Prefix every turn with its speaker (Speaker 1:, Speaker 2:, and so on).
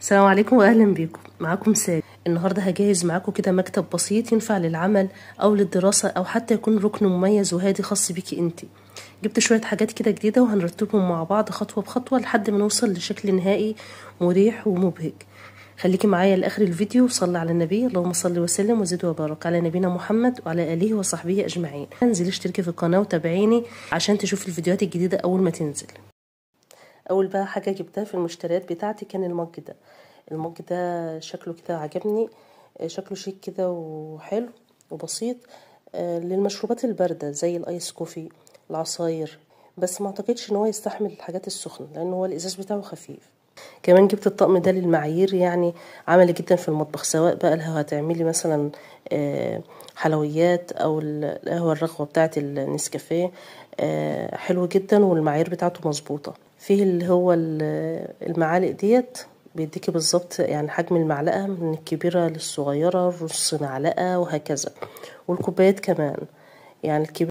Speaker 1: السلام عليكم واهلا بيكم. معاكم ساري. النهارده هجهز معاكم كده مكتب بسيط ينفع للعمل او للدراسه او حتى يكون ركن مميز وهادي خاص بيكي انتي. جبت شويه حاجات كده جديده وهنرتبهم مع بعض خطوه بخطوه لحد ما نوصل لشكل نهائي مريح ومبهج. خليكي معايا لاخر الفيديو وصلي على النبي، اللهم صل وسلم وزد وبارك على نبينا محمد وعلى اله وصحبه اجمعين. انزل اشتركي في القناه وتابعيني عشان تشوفي الفيديوهات الجديده اول ما تنزل. اول بقى حاجه جبتها في المشتريات بتاعتي كان المج ده شكله كده عجبني، شكله شيك كده وحلو وبسيط، للمشروبات البارده زي الايس كوفي، العصاير، بس ما اعتقدش ان هو يستحمل الحاجات السخنه لان هو الازاز بتاعه خفيف. كمان جبت الطقم ده للمعايير، يعني عملي جدا في المطبخ، سواء بقى لو هتعملي مثلا حلويات او القهوه الرغوه بتاعه النسكافيه، حلو جدا والمعايير بتاعته مظبوطه. فيه اللي هو المعالق ديت بيديكي بالظبط يعني حجم المعلقه من الكبيره للصغيره، نص معلقه وهكذا. والكوبايات كمان، يعني الكبيره